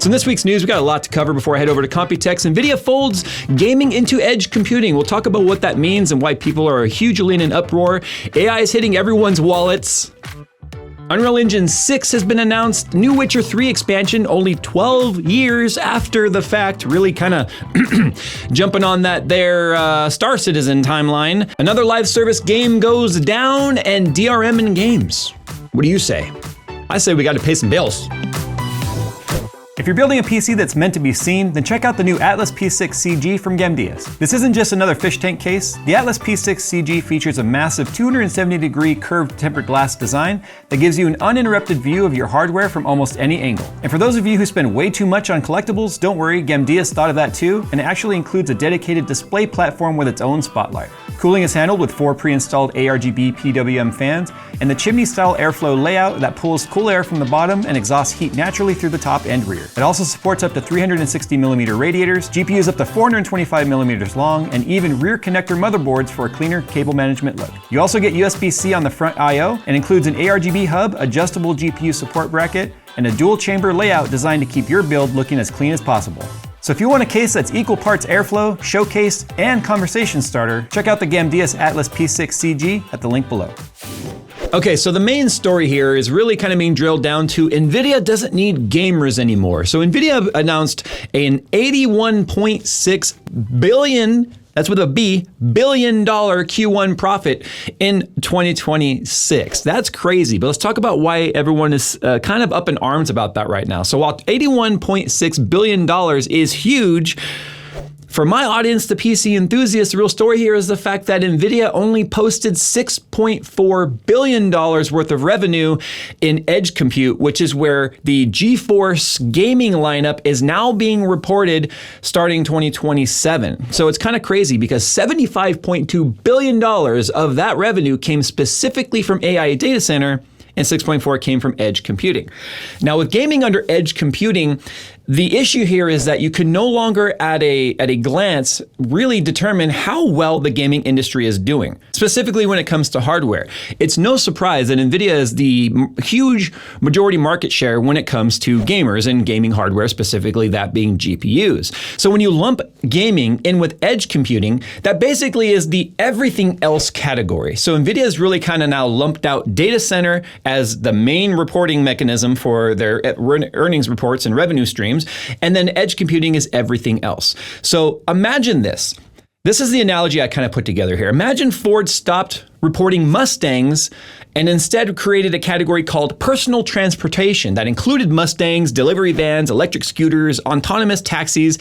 So in this week's news, we got a lot to cover before I head over to Computex. NVIDIA folds gaming into edge computing. We'll talk about what that means and why people are hugely in an uproar. AI is hitting everyone's wallets. Unreal Engine 6 has been announced. New Witcher 3 expansion only 12 years after the fact. Really kind of jumping on that there Star Citizen timeline. Another live service game goes down, and DRM in games. What do you say? I say we got to pay some bills. If you're building a PC that's meant to be seen, then check out the new Atlas P6 CG from Gemdias. This isn't just another fish tank case. The Atlas P6 CG features a massive 270-degree curved tempered glass design that gives you an uninterrupted view of your hardware from almost any angle. And for those of you who spend way too much on collectibles, don't worry, Gemdias thought of that too, and it actually includes a dedicated display platform with its own spotlight. Cooling is handled with 4 pre-installed ARGB PWM fans and the chimney-style airflow layout that pulls cool air from the bottom and exhausts heat naturally through the top and rear. It also supports up to 360mm radiators, GPUs up to 425mm long, and even rear connector motherboards for a cleaner cable management look. You also get USB-C on the front I/O and includes an ARGB hub, adjustable GPU support bracket, and a dual chamber layout designed to keep your build looking as clean as possible. So if you want a case that's equal parts airflow, showcase, and conversation starter, check out the Gemdias Atlas P6 CG at the link below. Okay, so the main story here is really kind of being drilled down to NVIDIA doesn't need gamers anymore. So NVIDIA announced an $81.6 billion, that's with a B, $billion Q1 profit in 2026. That's crazy, but let's talk about why everyone is kind of up in arms about that right now. So while $81.6 billion is huge, for my audience, the PC enthusiasts, the real story here is the fact that NVIDIA only posted $6.4 billion worth of revenue in edge compute, which is where the GeForce gaming lineup is now being reported starting 2027. So it's kind of crazy because $75.2 billion of that revenue came specifically from AI data center, and 6.4 came from edge computing. Now with gaming under edge computing, the issue here is that you can no longer at a glance really determine how well the gaming industry is doing, specifically when it comes to hardware. It's no surprise that NVIDIA is the huge majority market share when it comes to gamers and gaming hardware, specifically that being GPUs. So when you lump gaming in with edge computing, that basically is the everything else category. So NVIDIA has really kind of now lumped out data center as the main reporting mechanism for their earnings reports and revenue streams. And then edge computing is everything else. So imagine this. This is the analogy I kind of put together here. Imagine Ford stopped reporting Mustangs and instead created a category called personal transportation that included Mustangs, delivery vans, electric scooters, autonomous taxis,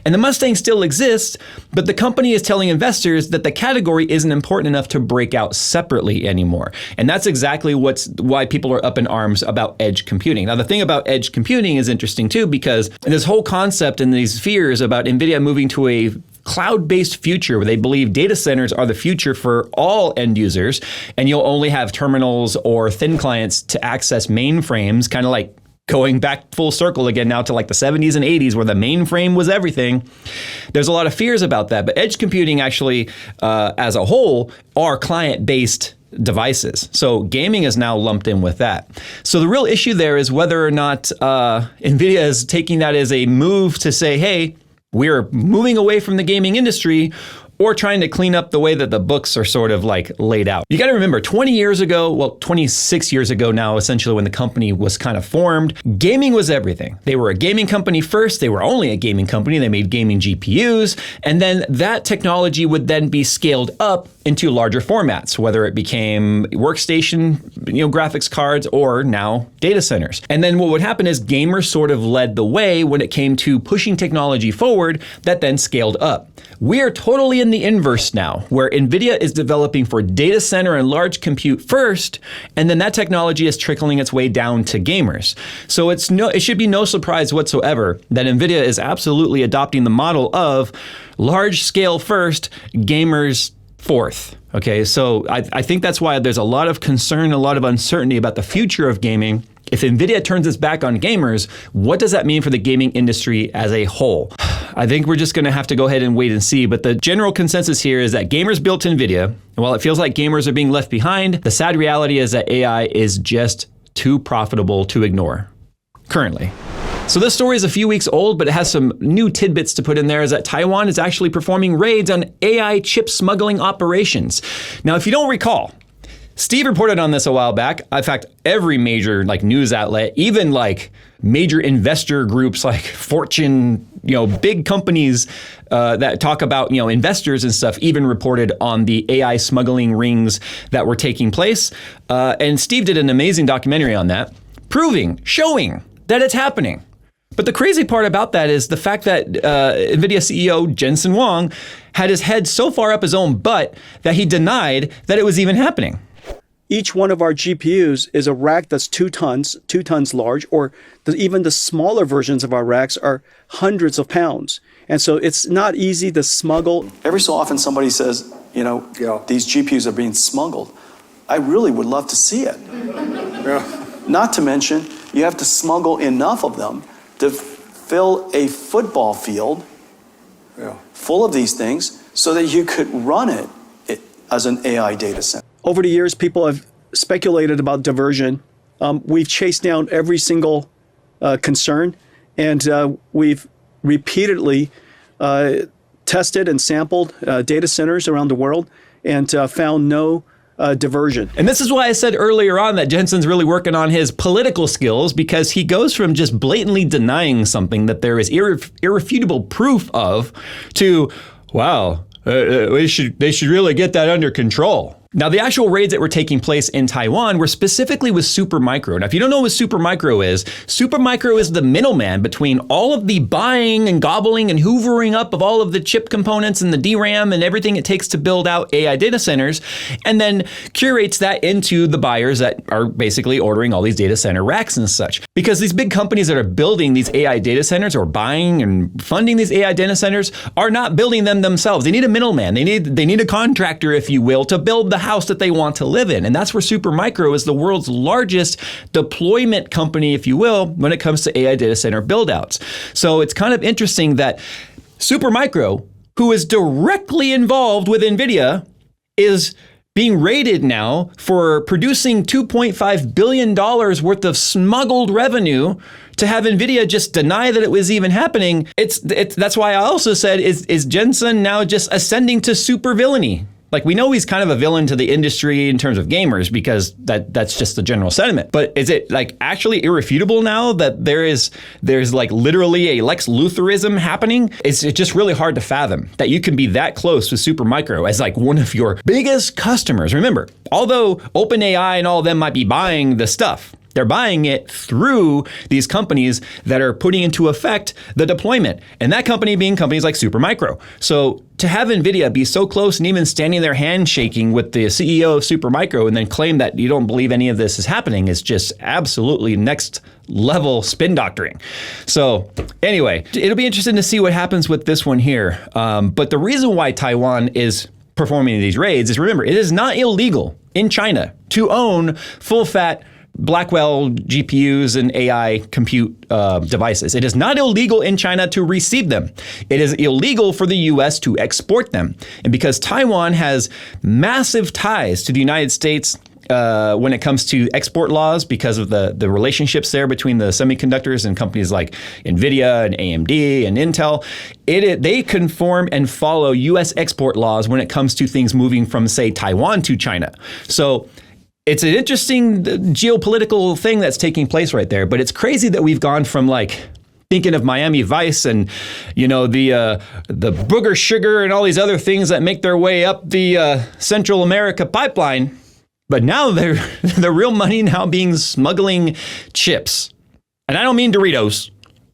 and the Mustang still exists, but the company is telling investors that the category isn't important enough to break out separately anymore. And that's exactly why people are up in arms about edge computing. Now, the thing about edge computing is interesting too, because this whole concept and these fears about NVIDIA moving to a cloud-based future where they believe data centers are the future for all end users, and you'll only have terminals or thin clients to access mainframes, kind of like going back full circle again now to like the 70s and 80s where the mainframe was everything. There's a lot of fears about that, but edge computing actually, as a whole, are client-based devices. So gaming is now lumped in with that. So the real issue there is whether or not NVIDIA is taking that as a move to say, hey, we're moving away from the gaming industry, or trying to clean up the way that the books are sort of like laid out. You got to remember 20 years ago, well, 26 years ago now, essentially when the company was kind of formed, gaming was everything. They were a gaming company first. They were only a gaming company. They made gaming GPUs. And then that technology would then be scaled up into larger formats, whether it became workstation, graphics cards, or now data centers. And then what would happen is gamers sort of led the way when it came to pushing technology forward that then scaled up. We are totally in the inverse now, where NVIDIA is developing for data center and large compute first, and then that technology is trickling its way down to gamers. So it should be no surprise whatsoever that NVIDIA is absolutely adopting the model of large scale first, gamers fourth. Okay, so I think that's why there's a lot of concern, a lot of uncertainty about the future of gaming. If NVIDIA turns its back on gamers, what does that mean for the gaming industry as a whole? I think we're just going to have to go ahead and wait and see. But the general consensus here is that gamers built NVIDIA, and while it feels like gamers are being left behind, the sad reality is that AI is just too profitable to ignore currently. So this story is a few weeks old, but it has some new tidbits to put in there, is that Taiwan is actually performing raids on AI chip smuggling operations. Now, if you don't recall, Steve reported on this a while back. In fact, every major news outlet, even major investor groups like Fortune, big companies that talk about, investors and stuff, even reported on the AI smuggling rings that were taking place. And Steve did an amazing documentary on that, showing that it's happening. But the crazy part about that is the fact that NVIDIA CEO Jensen Huang had his head so far up his own butt that he denied that it was even happening. Each one of our GPUs is a rack that's 2 tons large, or even the smaller versions of our racks are hundreds of pounds. And so it's not easy to smuggle. Every so often somebody says, these GPUs are being smuggled. I really would love to see it. Yeah. Not to mention, you have to smuggle enough of them to fill a football field full of these things so that you could run it as an AI data center. Over the years, people have speculated about diversion. We've chased down every single concern, and we've repeatedly tested and sampled data centers around the world and found no diversion. And this is why I said earlier on that Jensen's really working on his political skills, because he goes from just blatantly denying something that there is irrefutable proof of to, wow, they should really get that under control. Now, the actual raids that were taking place in Taiwan were specifically with Supermicro. Now, if you don't know what Supermicro is the middleman between all of the buying and gobbling and hoovering up of all of the chip components and the DRAM and everything it takes to build out AI data centers, and then curates that into the buyers that are basically ordering all these data center racks and such. Because these big companies that are building these AI data centers or buying and funding these AI data centers are not building them themselves. They need a middleman. They need a contractor, if you will, to build the house that they want to live in. And that's where Supermicro is the world's largest deployment company, if you will, when it comes to AI data center buildouts. So it's kind of interesting that Supermicro, who is directly involved with NVIDIA, is being raided now for producing $2.5 billion worth of smuggled revenue to have NVIDIA just deny that it was even happening. That's why I also said, is Jensen now just ascending to super villainy? We know he's kind of a villain to the industry in terms of gamers, because that's just the general sentiment. But is it actually irrefutable now that there's literally a Lex Lutherism happening? It's just really hard to fathom that you can be that close with Supermicro as one of your biggest customers. Remember, although OpenAI and all of them might be buying the stuff, they're buying it through these companies that are putting into effect the deployment, and that company being companies like Supermicro. So to have NVIDIA be so close and even standing there handshaking with the CEO of Supermicro and then claim that you don't believe any of this is happening is just absolutely next level spin doctoring. So anyway, it'll be interesting to see what happens with this one here. But the reason why Taiwan is performing these raids is, remember, it is not illegal in China to own full-fat Blackwell GPUs and AI compute devices. It is not illegal in China to receive them. It is illegal for the US to export them. And because Taiwan has massive ties to the United States when it comes to export laws, because of the relationships there between the semiconductors and companies like NVIDIA and AMD and Intel, they conform and follow US export laws when it comes to things moving from, say, Taiwan to China. So it's an interesting geopolitical thing that's taking place right there, but it's crazy that we've gone from thinking of Miami Vice and the booger sugar and all these other things that make their way up the Central America pipeline, but now they're the real money now being smuggling chips, and I don't mean Doritos.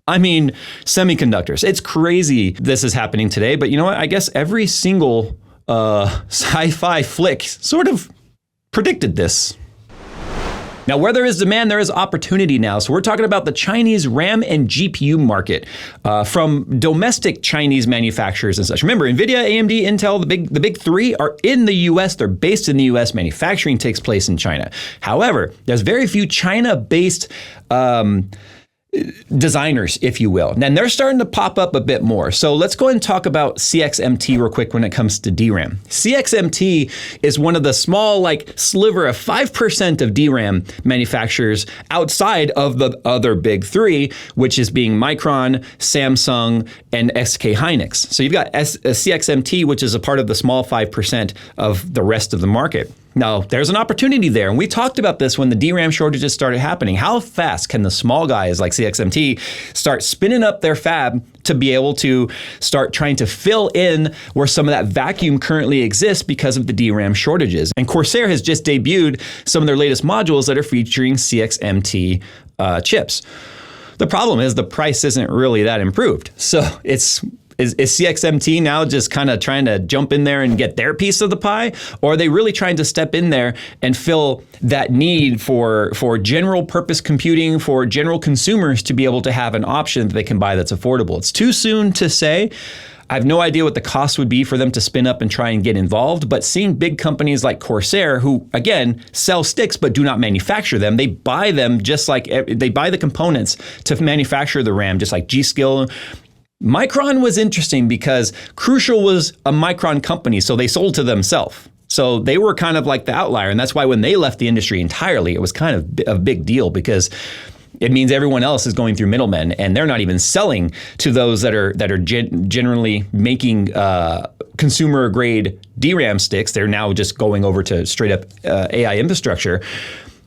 I mean semiconductors. It's crazy this is happening today, but you know what? I guess every single sci-fi flick sort of predicted this. Now, where there is demand, there is opportunity now. So we're talking about the Chinese RAM and GPU market from domestic Chinese manufacturers and such. Remember, NVIDIA, AMD, Intel, the big three are in the US. They're based in the US. Manufacturing takes place in China. However, there's very few China-based designers, if you will. And they're starting to pop up a bit more. So let's go ahead and talk about CXMT real quick when it comes to DRAM. CXMT is one of the small, like sliver of 5% of DRAM manufacturers outside of the other big three, which is being Micron, Samsung, and SK Hynix. So you've got CXMT, which is a part of the small 5% of the rest of the market. Now, there's an opportunity there, and we talked about this when the DRAM shortages started happening. How fast can the small guys like CXMT start spinning up their fab to be able to start trying to fill in where some of that vacuum currently exists because of the DRAM shortages? And Corsair has just debuted some of their latest modules that are featuring CXMT chips. The problem is the price isn't really that improved. So Is CXMT now just kind of trying to jump in there and get their piece of the pie? Or are they really trying to step in there and fill that need for general purpose computing, for general consumers to be able to have an option that they can buy that's affordable? It's too soon to say. I have no idea what the cost would be for them to spin up and try and get involved, but seeing big companies like Corsair, who again sell sticks but do not manufacture them, they buy them just like they buy the components to manufacture the RAM, just like G-Skill. Micron was interesting because Crucial was a Micron company, so they sold to themselves. So they were kind of like the outlier, and that's why when they left the industry entirely, it was kind of a big deal because it means everyone else is going through middlemen, and they're not even selling to those that are generally making consumer grade DRAM sticks. They're now just going over to straight up AI infrastructure.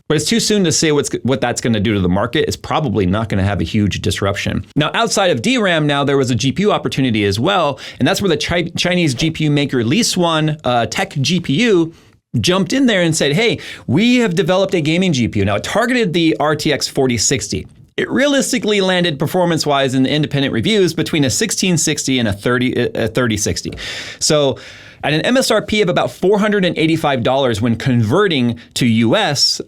But it's too soon to say what that's going to do to the market. It's probably not going to have a huge disruption. Now, outside of DRAM, now there was a GPU opportunity as well, and that's where the Chinese GPU maker Lisuan Tech GPU jumped in there and said, hey, we have developed a gaming GPU. Now, it targeted the RTX 4060. It realistically landed performance-wise in the independent reviews between a 1660 and a 3060. So at an MSRP of about $485 when converting to US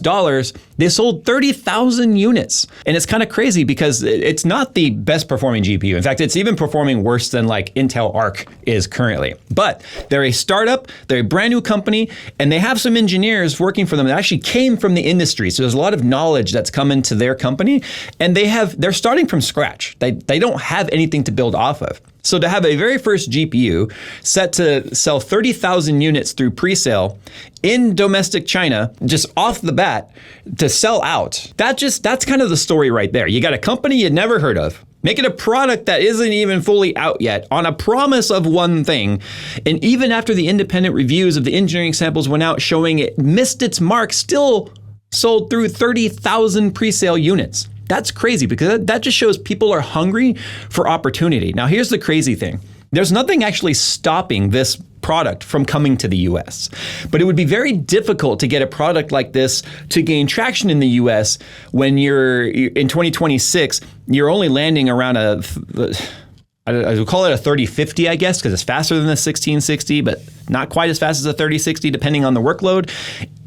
dollars, they sold 30,000 units. And it's kind of crazy because it's not the best performing GPU. In fact, it's even performing worse than like Intel Arc is currently. But they're a startup, they're a brand new company, and they have some engineers working for them that actually came from the industry. So there's a lot of knowledge that's come into their company, and they're starting from scratch. They don't have anything to build off of. So to have a very first GPU set to sell 30,000 units through pre-sale in domestic China, just off the bat, to sell out, that's kind of the story right there. You got a company you'd never heard of, making a product that isn't even fully out yet on a promise of one thing. And even after the independent reviews of the engineering samples went out showing it missed its mark, still sold through 30,000 pre-sale units. That's crazy because that just shows people are hungry for opportunity. Now, here's the crazy thing. There's nothing actually stopping this product from coming to the US, but it would be very difficult to get a product like this to gain traction in the US when you're in 2026, you're only landing around I would call it a 3050, I guess, because it's faster than the 1660, but not quite as fast as a 3060, depending on the workload.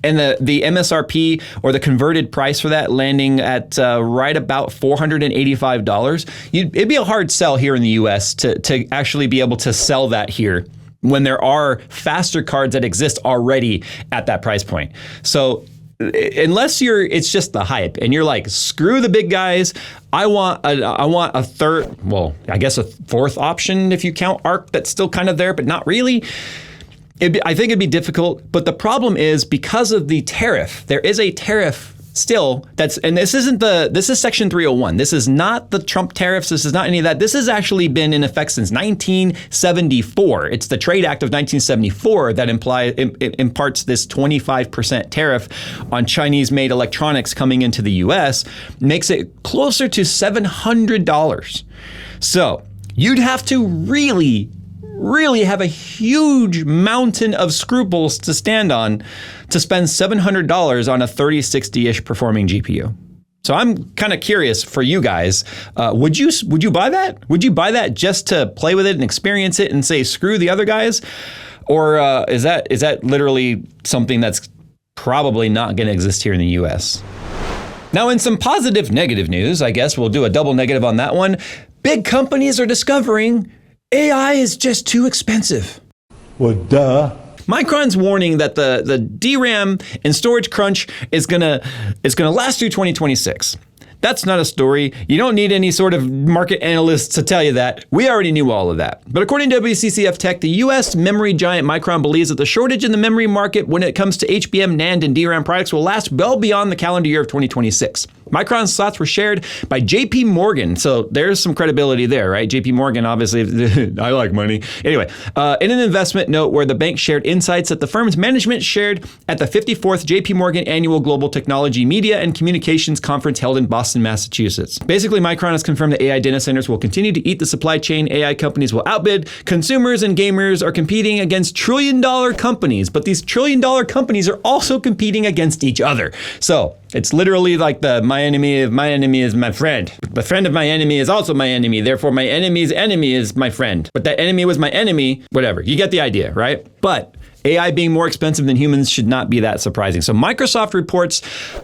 And the MSRP or the converted price for that landing at right about $485. It'd be a hard sell here in the US to actually be able to sell that here when there are faster cards that exist already at that price point. So unless it's just the hype and you're like, screw the big guys, I want a third, well, I guess a fourth option if you count Arc that's still kind of there, but not really. I think it'd be difficult, but the problem is because of the tariff, there is a tariff still and this is Section 301. This is not the Trump tariffs. This is not any of that. This has actually been in effect since 1974. It's the Trade Act of 1974 that imparts this 25% tariff on Chinese-made electronics coming into the US, makes it closer to $700. So you'd have to really have a huge mountain of scruples to stand on to spend $700 on a 3060-ish performing GPU. So I'm kind of curious for you guys, would you buy that? Would you buy that just to play with it and experience it and say, screw the other guys? Or is that literally something that's probably not going to exist here in the US? Now, in some positive negative news, I guess we'll do a double negative on that one. Big companies are discovering AI is just too expensive. Well, duh. Micron's warning that the DRAM and storage crunch is gonna last through 2026. That's not a story. You don't need any sort of market analysts to tell you that. We already knew all of that. But according to WCCF Tech, the U.S. memory giant Micron believes that the shortage in the memory market when it comes to HBM, NAND, and DRAM products will last well beyond the calendar year of 2026. Micron's thoughts were shared by JP Morgan. So there's some credibility there, right? JP Morgan, obviously, I like money. Anyway, in an investment note where the bank shared insights that the firm's management shared at the 54th JP Morgan Annual Global Technology Media and Communications Conference held in Boston, Massachusetts. Basically, Micron has confirmed that AI data centers will continue to eat the supply chain. AI companies will outbid. Consumers and gamers are competing against trillion-dollar companies, but these trillion-dollar companies are also competing against each other. So it's literally like my enemy is my friend. The friend of my enemy is also my enemy. Therefore, my enemy's enemy is my friend. But that enemy was my enemy, whatever. You get the idea, right? But AI being more expensive than humans should not be that surprising. So Microsoft reports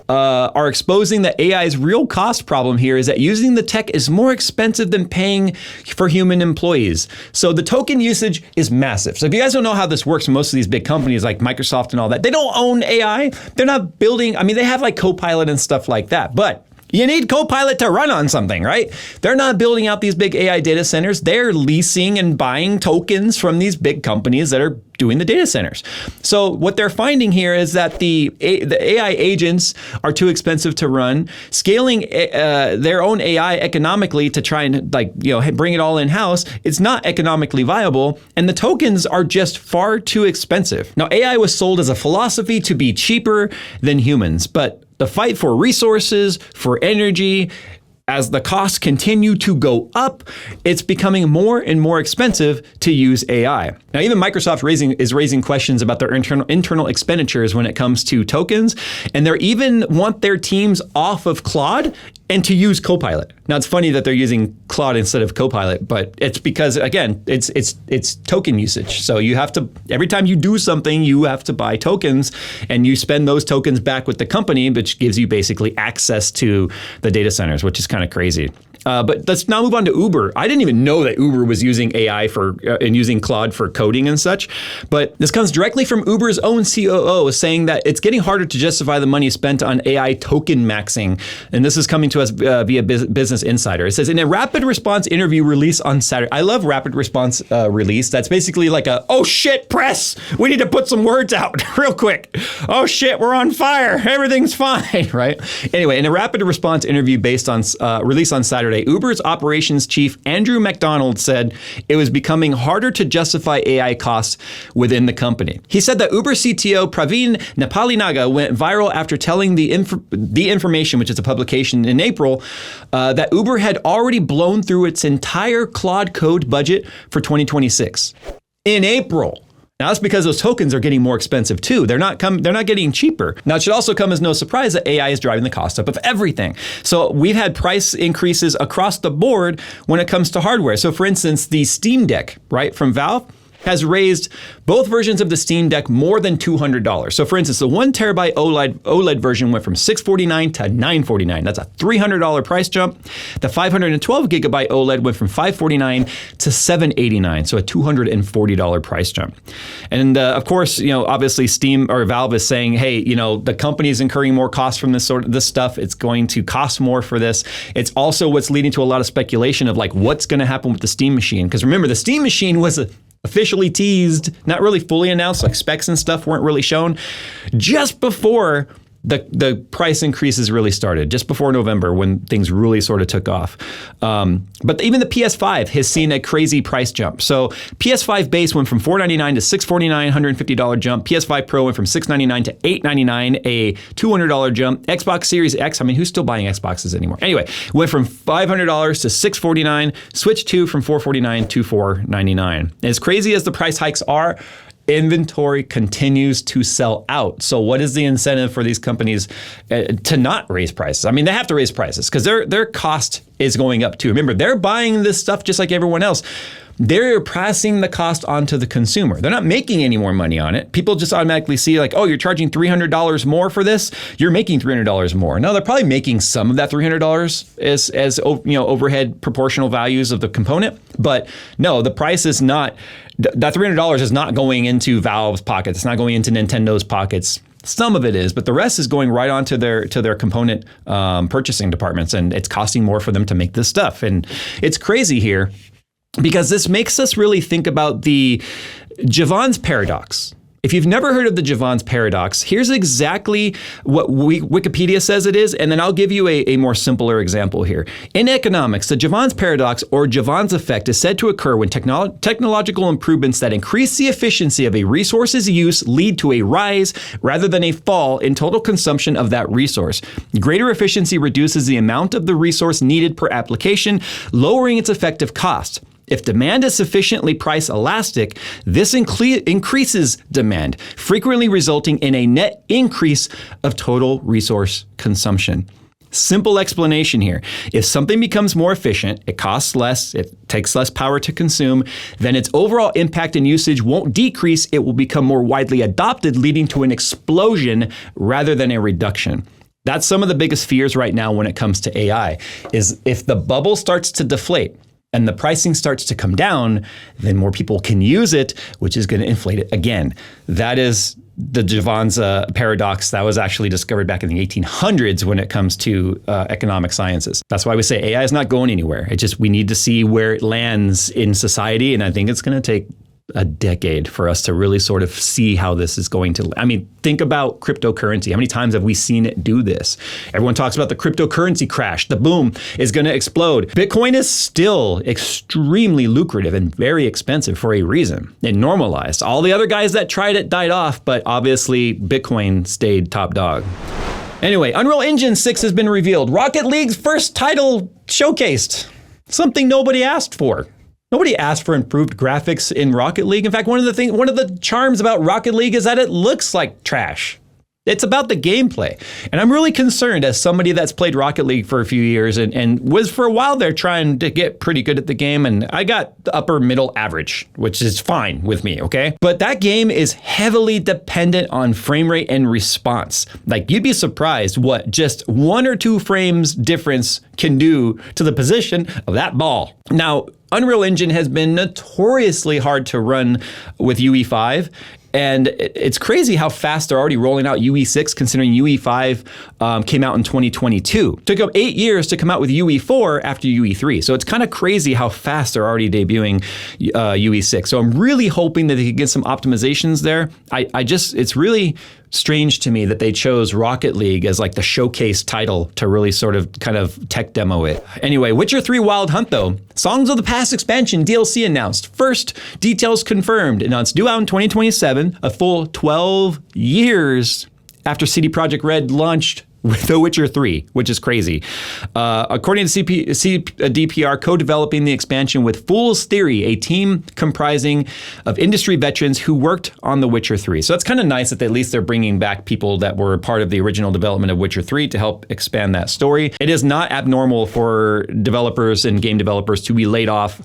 are exposing that AI's real cost problem here is that using the tech is more expensive than paying for human employees. So the token usage is massive. So if you guys don't know how this works, most of these big companies like Microsoft and all that, they don't own AI. They're not building, I mean, they have like Copilot and stuff like that, but you need Copilot to run on something, right? They're not building out these big AI data centers. They're leasing and buying tokens from these big companies that are doing the data centers. So what they're finding here is that the AI agents are too expensive to run. Scaling their own AI economically to try and bring it all in-house, it's not economically viable, and the tokens are just far too expensive. Now, AI was sold as a philosophy to be cheaper than humans, but the fight for resources, for energy, as the costs continue to go up, it's becoming more and more expensive to use AI. Now, even Microsoft is raising questions about their internal expenditures when it comes to tokens, and they even want their teams off of Claude and to use Copilot. Now, it's funny that they're using Claude instead of Copilot, but it's because, again, it's token usage. So you have to, every time you do something, you have to buy tokens, and you spend those tokens back with the company, which gives you basically access to the data centers, which is kind of crazy. But let's now move on to Uber. I didn't even know that Uber was using AI and using Claude for coding and such. But this comes directly from Uber's own COO saying that it's getting harder to justify the money spent on AI token maxing. And this is coming to us via Business Insider. It says, in a rapid response interview release on Saturday. I love rapid response release. That's basically like a, oh shit, press. We need to put some words out real quick. Oh shit, we're on fire. Everything's fine, right? Anyway, in a rapid response interview based on release on Saturday, Uber's operations chief, Andrew McDonald, said it was becoming harder to justify AI costs within the company. He said that Uber CTO Praveen Napalinaga went viral after telling the Information, which is a publication in April, that Uber had already blown through its entire Claude Code budget for 2026. In April. Now, that's because those tokens are getting more expensive too. They're not getting cheaper. Now, it should also come as no surprise that AI is driving the cost up of everything. So we've had price increases across the board when it comes to hardware. So for instance, the Steam Deck, right, from Valve, has raised both versions of the Steam Deck more than $200. So for instance, the 1 terabyte OLED version went from $649 to $949. That's a $300 price jump. The 512 gigabyte OLED went from $549 to $789. So a $240 price jump. And of course, obviously Steam or Valve is saying, hey, the company is incurring more costs from this stuff. It's going to cost more for this. It's also what's leading to a lot of speculation of like what's going to happen with the Steam machine. Because remember, the Steam machine was officially teased, not really fully announced, like specs and stuff weren't really shown, just before the price increases really started, just before November when things really sort of took off. But even the PS5 has seen a crazy price jump. So PS5 base went from $499 to $649, $150 jump. PS5 Pro went from $699 to $899, a $200 jump. Xbox Series X, I mean, who's still buying Xboxes anymore? Anyway, went from $500 to $649. Switch 2 from $449 to $499. As crazy as the price hikes are, inventory continues to sell out. So what is the incentive for these companies to not raise prices? I mean, they have to raise prices because their cost is going up too. Remember, they're buying this stuff just like everyone else. They're passing the cost on to the consumer. They're not making any more money on it. People just automatically see like, oh, you're charging $300 more for this. You're making $300 more. No, they're probably making some of that $300 as overhead proportional values of the component. But no, the price is not. That $300 is not going into Valve's pockets. It's not going into Nintendo's pockets. Some of it is, but the rest is going right on to their component purchasing departments, and it's costing more for them to make this stuff. And it's crazy here because this makes us really think about the Jevons paradox. If you've never heard of the Jevons paradox, here's exactly what Wikipedia says it is, and then I'll give you a more simpler example here. In economics, the Jevons paradox or Jevons effect is said to occur when technological improvements that increase the efficiency of a resource's use lead to a rise rather than a fall in total consumption of that resource. Greater efficiency reduces the amount of the resource needed per application, lowering its effective cost. If demand is sufficiently price elastic, this increases demand, frequently resulting in a net increase of total resource consumption. Simple explanation here. If something becomes more efficient, it costs less, it takes less power to consume, then its overall impact and usage won't decrease, it will become more widely adopted, leading to an explosion rather than a reduction. That's some of the biggest fears right now when it comes to AI, is if the bubble starts to deflate, and the pricing starts to come down, then more people can use it, which is going to inflate it again. That is the Jevons paradox that was actually discovered back in the 1800s when it comes to economic sciences. That's why we say AI is not going anywhere. We need to see where it lands in society, and I think it's going to take a decade for us to really sort of see how this is going to, think about cryptocurrency. How many times have we seen it do this? Everyone talks about the cryptocurrency crash. The boom is going to explode. Bitcoin is still extremely lucrative and very expensive for a reason. It normalized. All the other guys that tried it died off, but obviously Bitcoin stayed top dog. Anyway, Unreal Engine 6 has been revealed. Rocket League's first title showcased. Something nobody asked for. Nobody asked for improved graphics in Rocket League. In fact, one of the charms about Rocket League is that it looks like trash. It's about the gameplay. And I'm really concerned as somebody that's played Rocket League for a few years and was for a while there trying to get pretty good at the game. And I got the upper middle average, which is fine with me, okay? But that game is heavily dependent on frame rate and response. Like, you'd be surprised what just 1 or 2 frames difference can do to the position of that ball. Now, Unreal Engine has been notoriously hard to run with UE5. And it's crazy how fast they're already rolling out UE6, considering UE5 came out in 2022. It took them 8 years to come out with UE4 after UE3. So it's kind of crazy how fast they're already debuting UE6. So I'm really hoping that they can get some optimizations there. It's really strange to me that they chose Rocket League as like the showcase title to really sort of kind of tech demo it. Anyway, Witcher 3 Wild Hunt though. Songs of the Past expansion DLC announced. First, details confirmed. And it's due out in 2027, a full 12 years after CD Projekt Red launched with The Witcher 3, which is crazy. According to DPR, co-developing the expansion with Fool's Theory, a team comprising of industry veterans who worked on The Witcher 3. So that's kind of nice that at least they're bringing back people that were part of the original development of Witcher 3 to help expand that story. It is not abnormal for developers and game developers to be laid off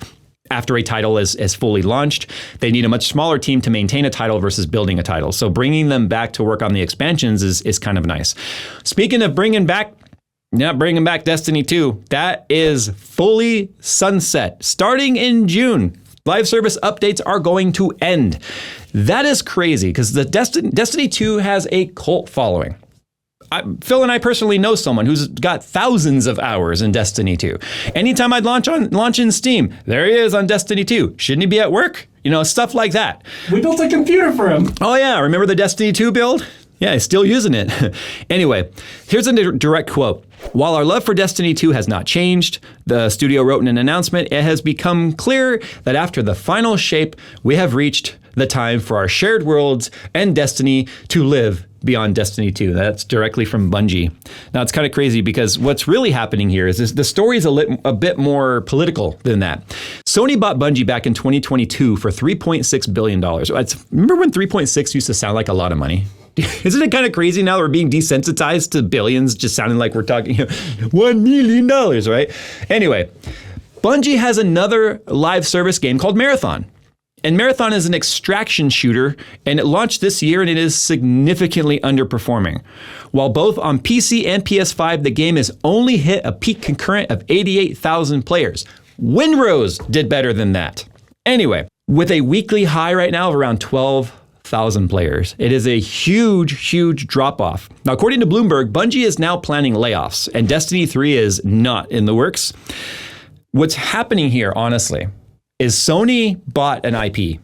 after a title is fully launched. They need a much smaller team to maintain a title versus building a title. So bringing them back to work on the expansions is kind of nice. Speaking of bringing back Destiny 2, that is fully sunset starting in June. Live service updates are going to end. That is crazy because the Destiny 2 has a cult following. Phil and I personally know someone who's got thousands of hours in Destiny 2. Anytime I'd launch in Steam, there he is on Destiny 2. Shouldn't he be at work? Stuff like that. We built a computer for him. Oh yeah, remember the Destiny 2 build? Yeah, he's still using it. Anyway, here's a direct quote. While our love for Destiny 2 has not changed, the studio wrote in an announcement, it has become clear that after the final shape, we have reached the time for our shared worlds and Destiny to live beyond Destiny 2. That's directly from Bungie. Now, it's kind of crazy because what's really happening here is the story is a bit more political than that. Sony bought Bungie back in 2022 for $3.6 billion. Remember when 3.6 used to sound like a lot of money? Isn't it kind of crazy now that we're being desensitized to billions, just sounding like we're talking $1 million, right? Anyway, Bungie has another live service game called Marathon. And Marathon is an extraction shooter, and it launched this year, and it is significantly underperforming. While both on PC and PS5, the game has only hit a peak concurrent of 88,000 players. Windrose did better than that. Anyway, with a weekly high right now of around 12 12,000 players. It is a huge, huge drop off. Now, according to Bloomberg, Bungie is now planning layoffs, and Destiny 3 is not in the works. What's happening here, honestly, is Sony bought an IP,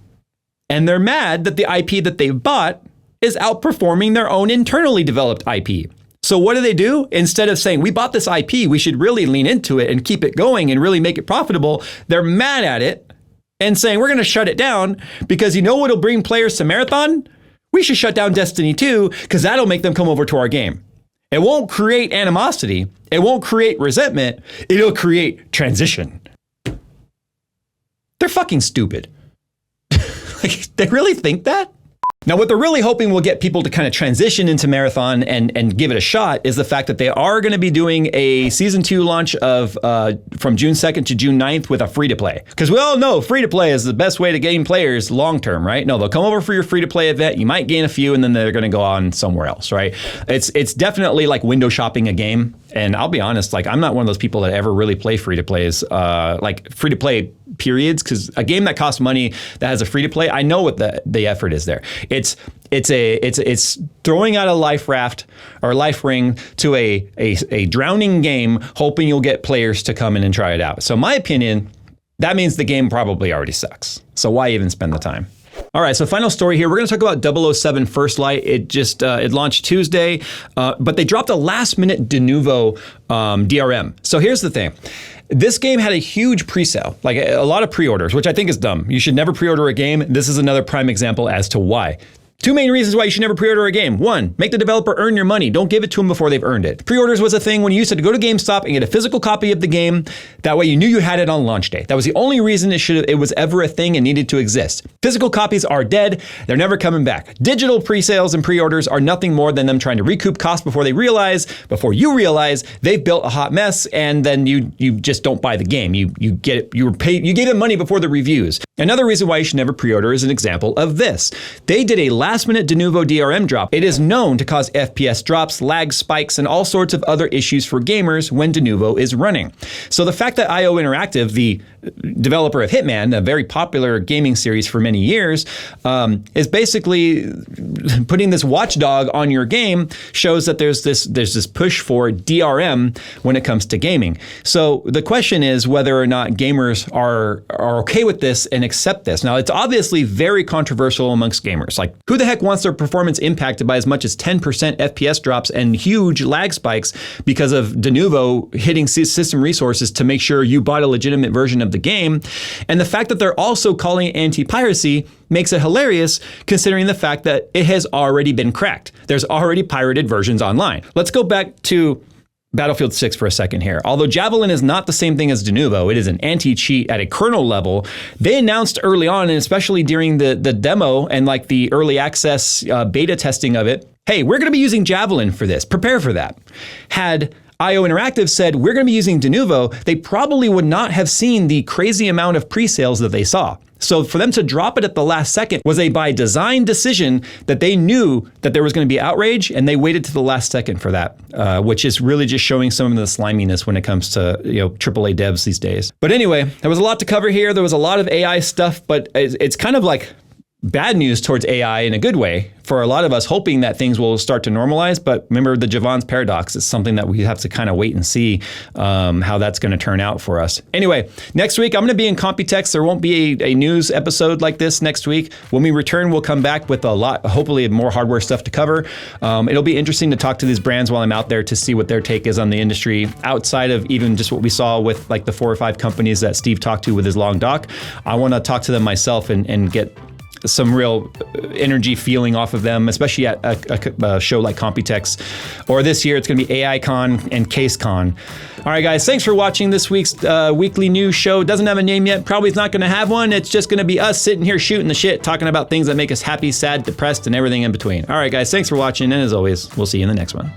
and they're mad that the IP that they've bought is outperforming their own internally developed IP. So what do? Instead of saying, we bought this IP, we should really lean into it and keep it going and really make it profitable, they're mad at it and saying, we're going to shut it down because you know what'll bring players to Marathon? We should shut down Destiny 2 because that'll make them come over to our game. It won't create animosity. It won't create resentment. It'll create transition. They're fucking stupid. Like, they really think that? Now, what they're really hoping will get people to kind of transition into Marathon and give it a shot is the fact that they are going to be doing a Season 2 launch of from June 2nd to June 9th with a free-to-play. Because we all know free-to-play is the best way to gain players long-term, right? No, they'll come over for your free-to-play event, you might gain a few, and then they're going to go on somewhere else, right? It's definitely like window shopping a game. And I'll be honest, like I'm not one of those people that ever really play free-to-plays, like free-to-play periods, because a game that costs money that has a free-to-play, I know what the effort is there. It's throwing out a life raft or life ring to a drowning game, hoping you'll get players to come in and try it out. So my opinion, that means the game probably already sucks. So why even spend the time? All right, so final story here. We're going to talk about 007 First Light. It just it launched Tuesday, but they dropped a last-minute Denuvo DRM. So here's the thing. This game had a huge pre-sale, like a lot of pre-orders, which I think is dumb. You should never pre-order a game. This is another prime example as to why. Two main reasons why you should never pre-order a game. One, make the developer earn your money. Don't give it to them before they've earned it. Pre-orders was a thing when you used to go to GameStop and get a physical copy of the game. That way you knew you had it on launch day. That was the only reason it was ever a thing and needed to exist. Physical copies are dead. They're never coming back. Digital pre-sales and pre-orders are nothing more than them trying to recoup costs before you realize they've built a hot mess, and then you just don't buy the game. You gave them money before the reviews. Another reason why you should never pre-order is an example of this. They did a last-minute Denuvo DRM drop. It is known to cause FPS drops, lag spikes, and all sorts of other issues for gamers when Denuvo is running. So the fact that IO Interactive, the developer of Hitman, a very popular gaming series for many years, is basically putting this watchdog on your game shows that there's this push for DRM when it comes to gaming. So the question is whether or not gamers are okay with this and accept this. Now, it's obviously very controversial amongst gamers. Like, who the heck wants their performance impacted by as much as 10% FPS drops and huge lag spikes because of Denuvo hitting system resources to make sure you bought a legitimate version of the game? And the fact that they're also calling it anti-piracy makes it hilarious, considering the fact that it has already been cracked. There's already pirated versions online. Let's go back to Battlefield 6 for a second here. Although Javelin is not the same thing as Denuvo, it is an anti-cheat at a kernel level. They announced early on, and especially during the demo and like the early access beta testing of it, hey, we're going to be using Javelin for this. Prepare for that. Had IO Interactive said, we're going to be using Denuvo, they probably would not have seen the crazy amount of pre-sales that they saw. So for them to drop it at the last second was a by design decision that they knew that there was going to be outrage, and they waited to the last second for that, which is really just showing some of the sliminess when it comes to AAA devs these days. But anyway, there was a lot to cover here. There was a lot of AI stuff, but it's kind of like bad news towards AI in a good way for a lot of us, hoping that things will start to normalize. But remember, the Javon's paradox is something that we have to kind of wait and see how that's going to turn out for us. Anyway, next week, I'm going to be in Computex. There won't be a news episode like this next week. When we return, we'll come back with a lot, hopefully more hardware stuff to cover. It'll be interesting to talk to these brands while I'm out there to see what their take is on the industry outside of even just what we saw with like the 4 or 5 companies that Steve talked to with his long doc. I want to talk to them myself and get some real energy feeling off of them, especially at a show like Computex. Or this year, it's going to be AICon and CaseCon. All right, guys, thanks for watching this week's weekly news show. It doesn't have a name yet. Probably it's not going to have one. It's just going to be us sitting here shooting the shit, talking about things that make us happy, sad, depressed, and everything in between. All right, guys, thanks for watching. And as always, we'll see you in the next one.